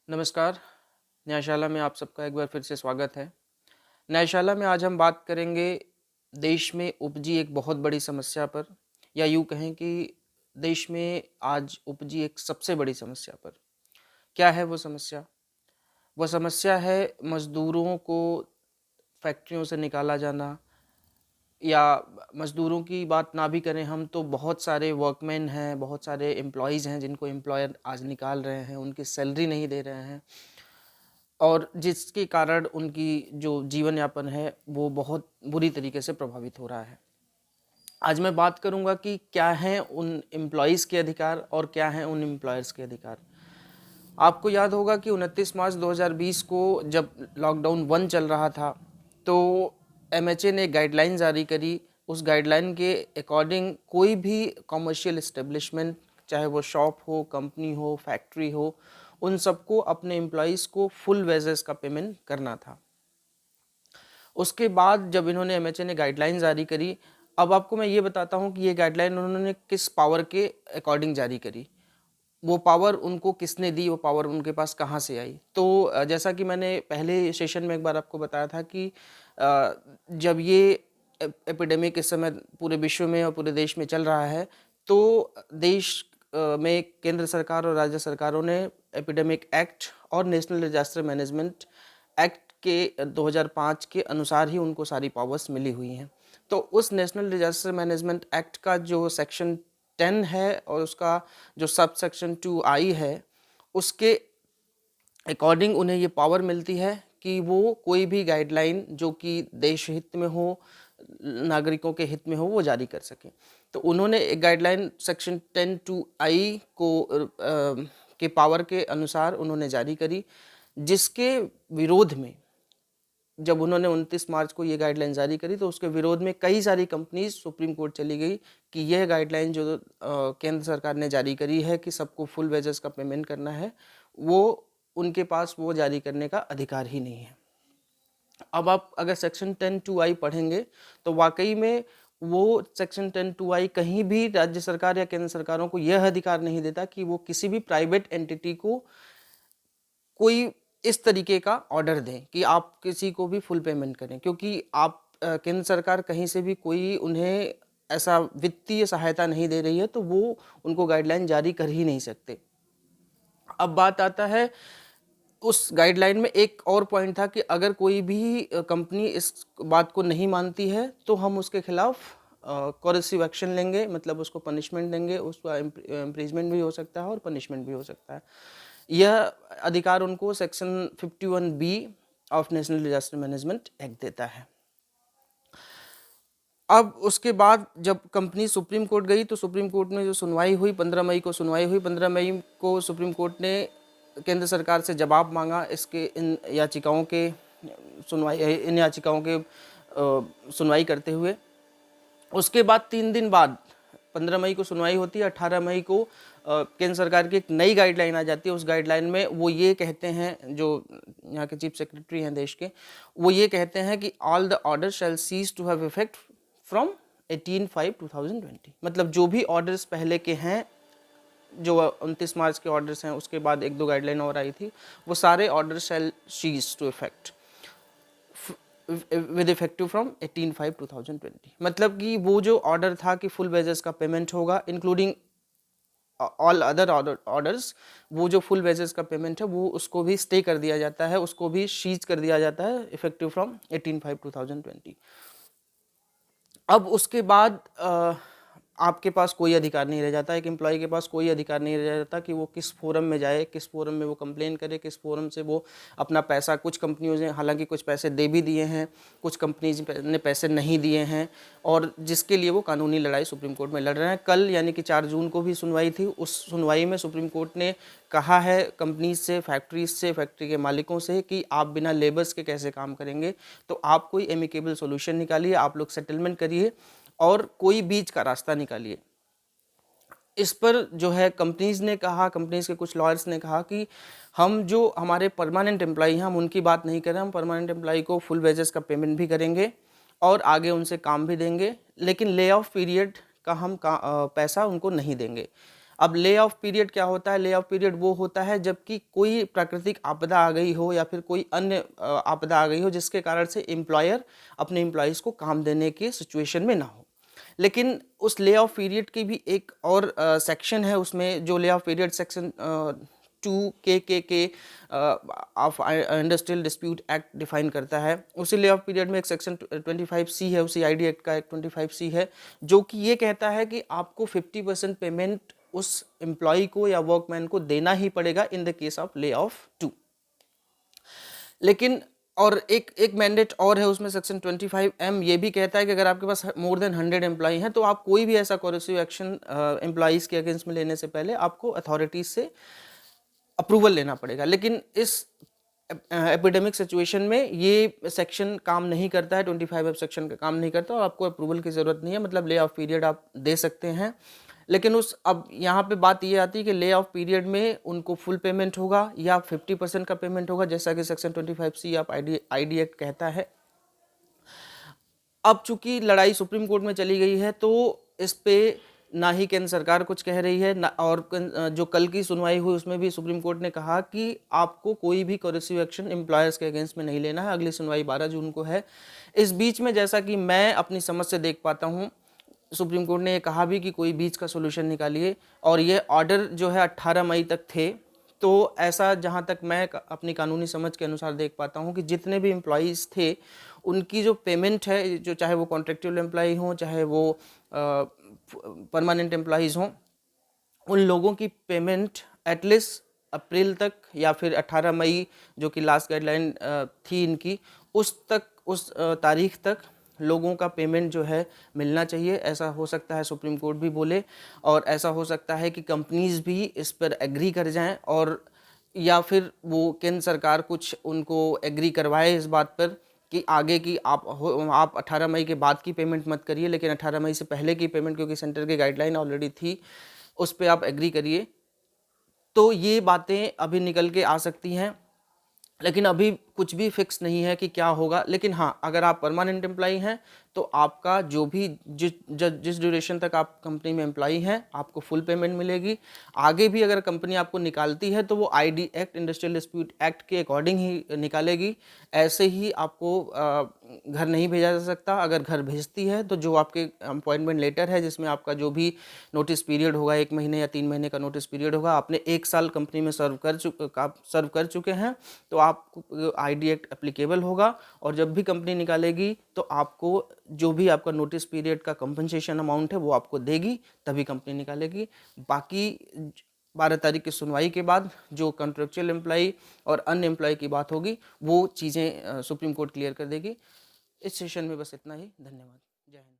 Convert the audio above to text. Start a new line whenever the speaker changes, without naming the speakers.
नमस्कार। न्यायशाला में आप सबका एक बार फिर से स्वागत है। न्यायशाला में आज हम बात करेंगे देश में उपजी एक बहुत बड़ी समस्या पर, या यूँ कहें कि देश में आज उपजी एक सबसे बड़ी समस्या पर। क्या है वो समस्या? वो समस्या है मज़दूरों को फैक्ट्रियों से निकाला जाना, या मज़दूरों की बात ना भी करें हम तो बहुत सारे वर्कमैन हैं, बहुत सारे एम्प्लॉइज़ हैं जिनको एम्प्लॉयर आज निकाल रहे हैं, उनकी सैलरी नहीं दे रहे हैं। और जिसके कारण उनकी जो जीवन यापन है वो बहुत बुरी तरीके से प्रभावित हो रहा है। आज मैं बात करूंगा कि क्या हैं उन एम्प्लॉइज़ के अधिकार और क्या हैं उन एम्प्लॉयर्स के अधिकार। आपको याद होगा कि 29 मार्च 2020 को जब लॉकडाउन 1 चल रहा था तो एमएचए ने गाइडलाइन जारी करी। उस गाइडलाइन के अकॉर्डिंग कोई भी कॉमर्शियल इस्टेब्लिशमेंट, चाहे वो शॉप हो, कंपनी हो, फैक्ट्री हो, उन सबको अपने एम्प्लॉइज़ को फुल वेजेस का पेमेंट करना था। उसके बाद जब इन्होंने एमएचए ने गाइडलाइन जारी करी, अब आपको मैं ये बताता हूँ कि ये गाइडलाइन उन्होंने किस पावर के अकॉर्डिंग जारी करी। वो पावर उनको किसने दी, वो पावर उनके पास कहाँ से आई। तो जैसा कि मैंने पहले सेशन में एक बार आपको बताया था कि जब ये एपिडेमिक इस समय पूरे विश्व में और पूरे देश में चल रहा है, तो देश में केंद्र सरकार और राज्य सरकारों ने एपिडेमिक एक्ट और नेशनल डिजास्टर मैनेजमेंट एक्ट के 2005 के अनुसार ही उनको सारी पावर्स मिली हुई हैं। तो उस नेशनल डिजास्टर मैनेजमेंट एक्ट का जो सेक्शन 10 है और उसका जो सब सेक्शन 2I है, उसके अकॉर्डिंग उन्हें ये पावर मिलती है कि वो कोई भी गाइडलाइन जो कि देश हित में हो, नागरिकों के हित में हो, वो जारी कर सकें। तो उन्होंने एक गाइडलाइन सेक्शन 10(2)I को के पावर के अनुसार उन्होंने जारी करी, जिसके विरोध में जब उन्होंने 29 मार्च को ये गाइडलाइन जारी करी तो उसके विरोध में कई सारी कंपनीज सुप्रीम कोर्ट चली गई कि यह गाइडलाइन जो केंद्र सरकार ने जारी करी है कि सबको फुल वेजेस का पेमेंट करना है, वो उनके पास वो जारी करने का अधिकार ही नहीं है। अब आप अगर सेक्शन 10(2)I पढ़ेंगे तो वाकई में वो सेक्शन 10(2)I कहीं भी राज्य सरकार या केंद्र सरकारों को यह अधिकार नहीं देता कि वो किसी भी प्राइवेट एंटिटी को कोई इस तरीके का ऑर्डर दें कि आप किसी को भी फुल पेमेंट करें, क्योंकि आप केंद्र सरकार कहीं से भी कोई उन्हें ऐसा वित्तीय सहायता नहीं दे रही है, तो वो उनको गाइडलाइन जारी कर ही नहीं सकते। अब बात आता है उस गाइडलाइन में एक और पॉइंट था कि अगर कोई भी कंपनी इस बात को नहीं मानती है तो हम उसके खिलाफ कोरेसिव एक्शन लेंगे, मतलब उसको पनिशमेंट देंगे, उसका इम्प्रीजमेंट भी हो सकता है और पनिशमेंट भी हो सकता है। यह अधिकार उनको section 51B of national disaster management act देता है। अब उसके बाद जब कंपनी सुप्रीम कोर्ट गई तो सुप्रीम कोर्ट में जो सुनवाई हुई, 15 मई को सुनवाई हुई। 15 मई को सुप्रीम कोर्ट ने केंद्र सरकार से जवाब मांगा इसके इन याचिकाओं के सुनवाई करते हुए। उसके बाद 3 दिन बाद 15 मई को सुनवाई होती है, 18 मई को केंद्र सरकार की एक नई गाइडलाइन आ जाती है। उस गाइडलाइन में वो ये कहते हैं, जो यहाँ के चीफ सेक्रेटरी हैं देश के, वो ये कहते हैं कि all the order shall cease to have effect from 18/5/2020। मतलब जो भी ऑर्डर्स पहले के हैं, जो 29 मार्च के ऑर्डर्स हैं, उसके बाद 1-2 गाइडलाइन और आई थी, वो सारे order shall cease to effect with effective from 18/5/2020। मतलब कि वो जो ऑर्डर था कि फुल वेजेस का पेमेंट होगा इंक्लूडिंग ऑल अदर ऑर्डर्स, वो जो फुल वेजेस का पेमेंट है वो उसको भी स्टे कर दिया जाता है, उसको भी सीज कर दिया जाता है इफेक्टिव फ्रॉम 18/5/2020। अब उसके बाद आपके पास कोई अधिकार नहीं रह जाता, एक एम्प्लॉय के पास कोई अधिकार नहीं रह जाता कि वो किस फोरम में जाए, किस फोरम में वो कंप्लेन करे, किस फोरम से वो अपना पैसा, कुछ कंपनियों ने हालांकि कुछ पैसे दे भी दिए हैं, कुछ कंपनीज ने पैसे नहीं दिए हैं, और जिसके लिए वो कानूनी लड़ाई सुप्रीम कोर्ट में लड़ रहे हैं। कल यानी कि 4 जून को भी सुनवाई थी। उस सुनवाई में सुप्रीम कोर्ट ने कहा है कंपनीज से, फैक्ट्रीज से, फैक्ट्री के मालिकों से कि आप बिना लेबर्स के कैसे काम करेंगे, तो आप कोई एमिकेबल सोल्यूशन निकालिए, आप लोग सेटलमेंट करिए और कोई बीच का रास्ता निकालिए। इस पर जो है कंपनीज ने कहा, कंपनीज के कुछ लॉयर्स ने कहा कि हम जो हमारे परमानेंट एम्प्लॉई हैं, हम उनकी बात नहीं कर रहे, हम परमानेंट एम्प्लॉई को फुल वेजेस का पेमेंट भी करेंगे और आगे उनसे काम भी देंगे, लेकिन ले ऑफ पीरियड का हम पैसा उनको नहीं देंगे। अब ले ऑफ पीरियड क्या होता है? ले ऑफ पीरियड वो होता है जबकि कोई प्राकृतिक आपदा आ गई हो या फिर कोई अन्य आपदा आ गई हो जिसके कारण से एम्प्लॉयर अपने एम्प्लॉयज़ को काम देने के सिचुएशन में ना हो। लेकिन उस ले ऑफ पीरियड की भी एक और सेक्शन है उसमें, जो ले ऑफ पीरियड सेक्शन 2 के of industrial dispute act define करता है। उसी ले ऑफ पीरियड में एक सेक्शन 25C है, उसी आईडी एक्ट का एक 25C है, जो कि ये कहता है कि आपको 50% पेमेंट उस एम्प्लॉय को या वर्कमैन को देना ही पड़ेगा in the case of lay off 2। लेकिन और एक मैंडेट और है उसमें, सेक्शन 25M, ये भी कहता है कि अगर आपके पास मोर देन 100 एम्प्लॉई हैं तो आप कोई भी ऐसा कोरेसिव एक्शन एम्प्लॉइज़ के अगेंस्ट में लेने से पहले आपको अथॉरिटीज़ से अप्रूवल लेना पड़ेगा। लेकिन इस एपिडेमिक सिचुएशन में ये सेक्शन काम नहीं करता है, 25F सेक्शन का काम नहीं करता और आपको अप्रूवल की ज़रूरत नहीं है, मतलब ले ऑफ पीरियड आप दे सकते हैं। लेकिन अब यहाँ पे बात ये आती है कि ले ऑफ पीरियड में उनको फुल पेमेंट होगा या 50% का पेमेंट होगा, जैसा कि सेक्शन 25C आप आईडी एक्ट कहता है। अब चूंकि लड़ाई सुप्रीम कोर्ट में चली गई है तो इस पे ना ही केंद्र सरकार कुछ कह रही है ना, और जो कल की सुनवाई हुई उसमें भी सुप्रीम कोर्ट ने कहा कि आपको कोई भी कोरेसिव एक्शन एम्प्लॉयर्स के अगेंस्ट में नहीं लेना है। अगली सुनवाई 12 जून को है। इस बीच में जैसा कि मैं अपनी समझ से देख पाता हूँ, सुप्रीम कोर्ट ने ये कहा भी कि कोई बीच का सोल्यूशन निकालिए, और ये ऑर्डर जो है 18 मई तक थे। तो ऐसा जहाँ तक मैं अपनी कानूनी समझ के अनुसार देख पाता हूँ कि जितने भी एम्प्लॉयज़ थे उनकी जो पेमेंट है, जो चाहे वो कॉन्ट्रेक्चुअल एम्प्लॉई हों चाहे वो परमानेंट एम्प्लॉयज़ हों, उन लोगों की पेमेंट एटलीस्ट अप्रैल तक या फिर 18 मई जो कि लास्ट गाइडलाइन थी इनकी, उस तारीख तक लोगों का पेमेंट जो है मिलना चाहिए। ऐसा हो सकता है सुप्रीम कोर्ट भी बोले, और ऐसा हो सकता है कि कंपनीज भी इस पर एग्री कर जाएं, और या फिर वो केंद्र सरकार कुछ उनको एग्री करवाए इस बात पर कि आगे की आप 18 मई के बाद की पेमेंट मत करिए, लेकिन 18 मई से पहले की पेमेंट, क्योंकि सेंटर की गाइडलाइन ऑलरेडी थी, उस पर आप एग्री करिए। तो ये बातें अभी निकल के आ सकती हैं, लेकिन अभी कुछ भी फिक्स नहीं है कि क्या होगा। लेकिन हाँ, अगर आप परमानेंट एम्प्लॉई हैं तो आपका जो भी जिस ड्यूरेशन तक आप कंपनी में एम्प्लॉई हैं आपको फुल पेमेंट मिलेगी। आगे भी अगर कंपनी आपको निकालती है तो वो ID act, industrial dispute act के अकॉर्डिंग ही निकालेगी। ऐसे ही आपको घर नहीं भेजा जा सकता। अगर घर भेजती है तो जो आपके अपॉइंटमेंट लेटर है जिसमें आपका जो भी नोटिस पीरियड होगा, 1 महीने या 3 महीने का नोटिस पीरियड होगा, आपने 1 साल कंपनी में सर्व कर चुके हैं तो आपको आईडी एक्ट एप्लीकेबल होगा। और जब भी कंपनी निकालेगी तो आपको जो भी आपका नोटिस पीरियड का कंपनसेशन अमाउंट है वो आपको देगी, तभी कंपनी निकालेगी। बाकी 12 तारीख की सुनवाई के बाद जो कॉन्ट्रेक्चुअल एम्प्लॉई और अन्य एम्प्लॉई की बात होगी वो चीज़ें सुप्रीम कोर्ट क्लियर कर देगी। इस सेशन में बस इतना ही। धन्यवाद। जय हिंद।